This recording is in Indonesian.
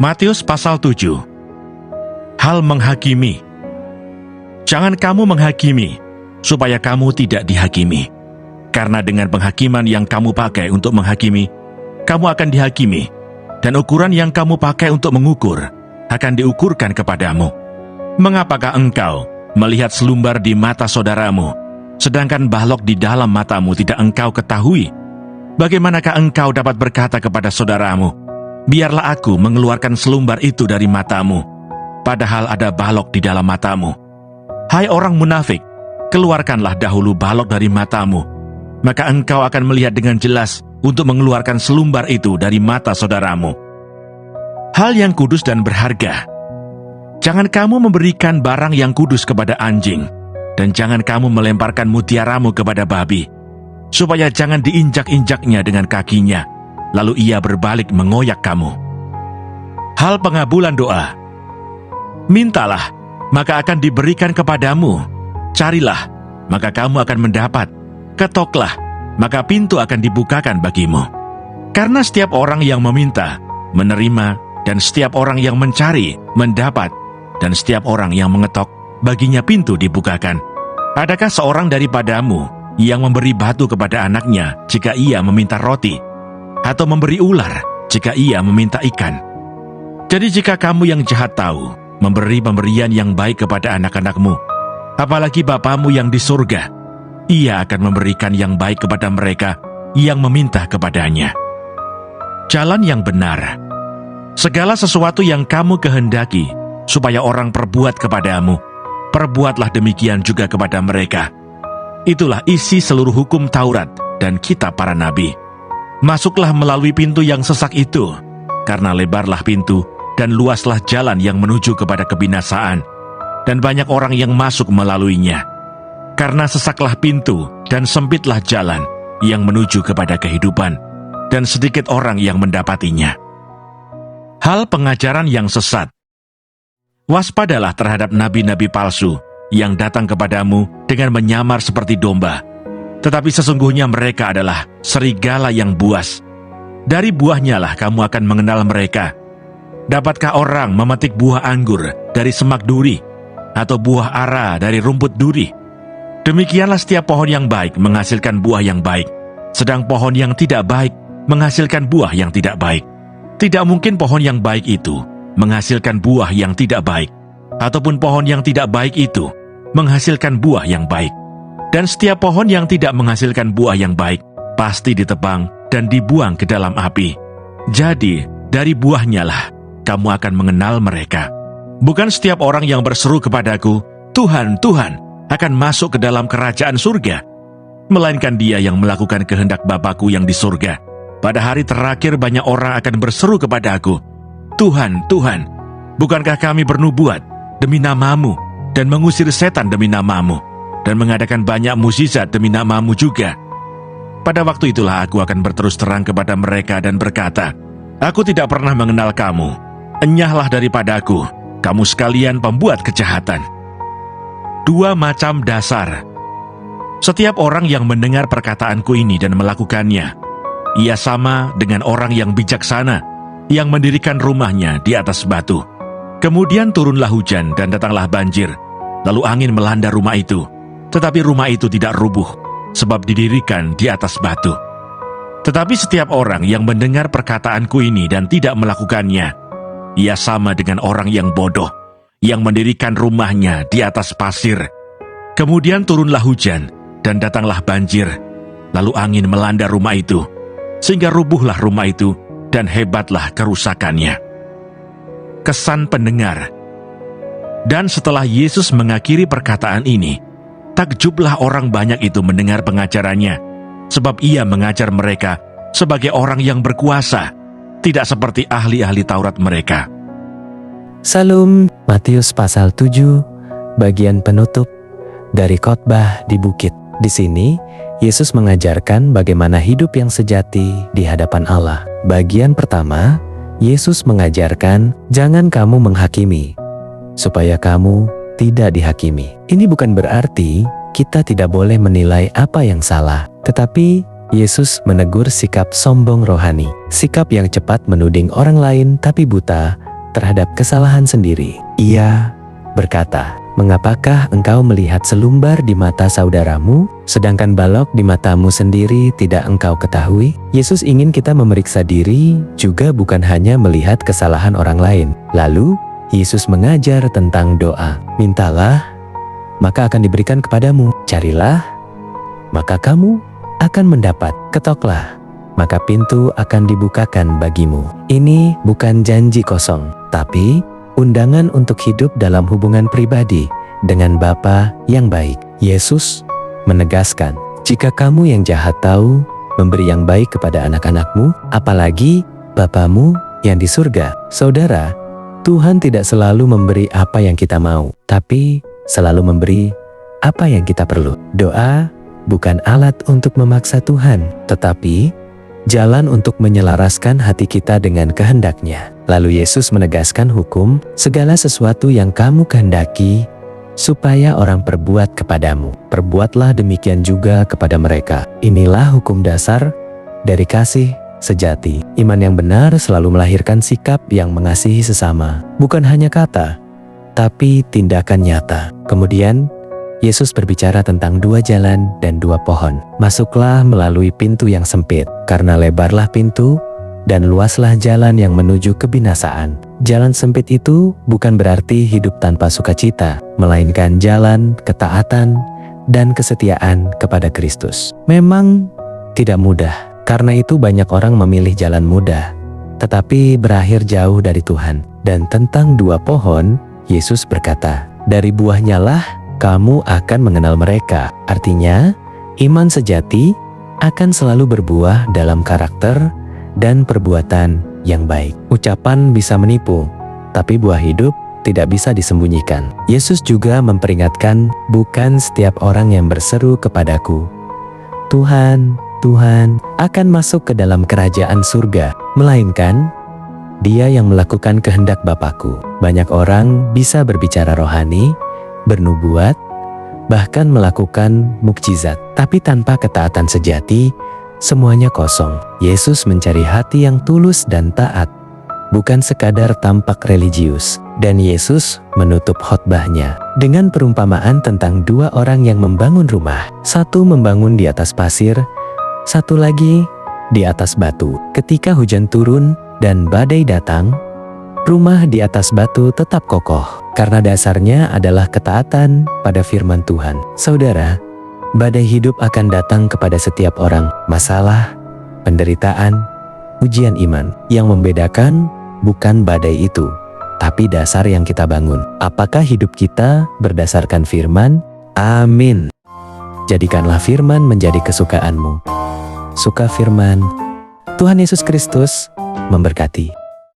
Matius pasal 7. Hal menghakimi. Jangan kamu menghakimi, supaya kamu tidak dihakimi. Karena dengan penghakiman yang kamu pakai untuk menghakimi, kamu akan dihakimi, dan ukuran yang kamu pakai untuk mengukur akan diukurkan kepadamu. Mengapakah engkau melihat selumbar di mata saudaramu, sedangkan balok di dalam matamu tidak engkau ketahui? Bagaimanakah engkau dapat berkata kepada saudaramu, biarlah aku mengeluarkan selumbar itu dari matamu, padahal ada balok di dalam matamu? Hai orang munafik, keluarkanlah dahulu balok dari matamu, maka engkau akan melihat dengan jelas untuk mengeluarkan selumbar itu dari mata saudaramu. Hal yang kudus dan berharga. Jangan kamu memberikan barang yang kudus kepada anjing, dan jangan kamu melemparkan mutiaramu kepada babi, supaya jangan diinjak-injaknya dengan kakinya, lalu ia berbalik mengoyak kamu. Hal pengabulan doa. Mintalah, maka akan diberikan kepadamu. Carilah, maka kamu akan mendapat. Ketoklah, maka pintu akan dibukakan bagimu. Karena setiap orang yang meminta, menerima, dan setiap orang yang mencari, mendapat, dan setiap orang yang mengetok, baginya pintu dibukakan. Adakah seorang daripadamu yang memberi batu kepada anaknya jika ia meminta roti, atau memberi ular jika ia meminta ikan? Jadi jika kamu yang jahat tahu memberi pemberian yang baik kepada anak-anakmu, apalagi Bapamu yang di surga, ia akan memberikan yang baik kepada mereka yang meminta kepadanya. Jalan yang benar. Segala sesuatu yang kamu kehendaki supaya orang perbuat kepadamu, perbuatlah demikian juga kepada mereka. Itulah isi seluruh hukum Taurat dan kitab para nabi. Masuklah melalui pintu yang sesak itu, karena lebarlah pintu dan luaslah jalan yang menuju kepada kebinasaan, dan banyak orang yang masuk melaluinya. Karena sesaklah pintu dan sempitlah jalan yang menuju kepada kehidupan, dan sedikit orang yang mendapatinya. Hal pengajaran yang sesat. Waspadalah terhadap nabi-nabi palsu yang datang kepadamu dengan menyamar seperti domba, tetapi sesungguhnya mereka adalah serigala yang buas. Dari buahnya lah kamu akan mengenal mereka. Dapatkah orang memetik buah anggur dari semak duri, atau buah ara dari rumput duri? Demikianlah setiap pohon yang baik menghasilkan buah yang baik, sedang pohon yang tidak baik menghasilkan buah yang tidak baik. Tidak mungkin pohon yang baik itu menghasilkan buah yang tidak baik, ataupun pohon yang tidak baik itu menghasilkan buah yang baik. Dan setiap pohon yang tidak menghasilkan buah yang baik pasti ditebang dan dibuang ke dalam api. Jadi, dari buahnya lah kamu akan mengenal mereka. Bukan setiap orang yang berseru kepadaku, Tuhan, Tuhan, akan masuk ke dalam kerajaan surga, melainkan dia yang melakukan kehendak Bapa-Ku yang di surga. Pada hari terakhir banyak orang akan berseru kepadaku, Tuhan, Tuhan, bukankah kami bernubuat demi nama-Mu, dan mengusir setan demi nama-Mu, dan mengadakan banyak mukjizat demi nama-Mu juga? Pada waktu itulah aku akan berterus terang kepada mereka dan berkata, aku tidak pernah mengenal kamu. Enyahlah daripadaku, kamu sekalian pembuat kejahatan. Dua macam dasar. Setiap orang yang mendengar perkataanku ini dan melakukannya, ia sama dengan orang yang bijaksana, yang mendirikan rumahnya di atas batu. Kemudian turunlah hujan dan datanglah banjir, lalu angin melanda rumah itu. Tetapi rumah itu tidak rubuh, sebab didirikan di atas batu. Tetapi setiap orang yang mendengar perkataanku ini dan tidak melakukannya, ia sama dengan orang yang bodoh, yang mendirikan rumahnya di atas pasir. Kemudian turunlah hujan, dan datanglah banjir, lalu angin melanda rumah itu, sehingga rubuhlah rumah itu, dan hebatlah kerusakannya. Kesan pendengar. Dan setelah Yesus mengakhiri perkataan ini, takjublah orang banyak itu mendengar pengajarannya, sebab ia mengajar mereka sebagai orang yang berkuasa, tidak seperti ahli-ahli Taurat mereka. Salam, Matius pasal 7, bagian penutup dari khotbah di bukit. Di sini, Yesus mengajarkan bagaimana hidup yang sejati di hadapan Allah. Bagian pertama, Yesus mengajarkan, jangan kamu menghakimi, supaya kamu tidak dihakimi. Ini bukan berarti kita tidak boleh menilai apa yang salah, tetapi Yesus menegur sikap sombong rohani, sikap yang cepat menuding orang lain tapi buta terhadap kesalahan sendiri. Ia berkata, "Mengapakah engkau melihat selumbar di mata saudaramu, sedangkan balok di matamu sendiri tidak engkau ketahui?" Yesus ingin kita memeriksa diri juga bukan hanya melihat kesalahan orang lain. Lalu, Yesus mengajar tentang doa. "Mintalah, maka akan diberikan kepadamu. Carilah, maka kamu akan mendapat. Ketoklah, maka pintu akan dibukakan bagimu." Ini bukan janji kosong, tapi undangan untuk hidup dalam hubungan pribadi dengan Bapa yang baik. Yesus menegaskan, jika kamu yang jahat tahu memberi yang baik kepada anak-anakmu, apalagi Bapamu yang di surga. Saudara, Tuhan tidak selalu memberi apa yang kita mau, tapi selalu memberi apa yang kita perlu. Doa bukan alat untuk memaksa Tuhan, tetapi jalan untuk menyelaraskan hati kita dengan kehendak-Nya. Lalu Yesus menegaskan hukum, segala sesuatu yang kamu kehendaki supaya orang perbuat kepadamu, perbuatlah demikian juga kepada mereka. Inilah hukum dasar dari kasih sejati. Iman yang benar selalu melahirkan sikap yang mengasihi sesama, bukan hanya kata, tapi tindakan nyata. Kemudian, Yesus berbicara tentang dua jalan dan dua pohon. Masuklah melalui pintu yang sempit, karena lebarlah pintu dan luaslah jalan yang menuju kebinasaan. Jalan sempit itu bukan berarti hidup tanpa sukacita, melainkan jalan ketaatan dan kesetiaan kepada Kristus. Memang tidak mudah, karena itu banyak orang memilih jalan mudah, tetapi berakhir jauh dari Tuhan. Dan tentang dua pohon, Yesus berkata, "Dari buahnya lah kamu akan mengenal mereka." Artinya, iman sejati akan selalu berbuah dalam karakter dan perbuatan yang baik. Ucapan bisa menipu, tapi buah hidup tidak bisa disembunyikan. Yesus juga memperingatkan, bukan setiap orang yang berseru kepadaku, "Tuhan, Tuhan," akan masuk ke dalam kerajaan surga, melainkan dia yang melakukan kehendak Bapa-Ku. Banyak orang bisa berbicara rohani, bernubuat, bahkan melakukan mukjizat, tapi tanpa ketaatan sejati, semuanya kosong. Yesus mencari hati yang tulus dan taat, bukan sekadar tampak religius. Dan Yesus menutup khotbahnya dengan perumpamaan tentang dua orang yang membangun rumah. Satu membangun di atas pasir, satu lagi di atas batu. Ketika hujan turun dan badai datang, rumah di atas batu tetap kokoh, karena dasarnya adalah ketaatan pada firman Tuhan. Saudara, badai hidup akan datang kepada setiap orang. Masalah, penderitaan, ujian iman. Yang membedakan bukan badai itu, tapi dasar yang kita bangun. Apakah hidup kita berdasarkan firman? Amin. Jadikanlah firman menjadi kesukaanmu. Suka firman. Tuhan Yesus Kristus memberkati.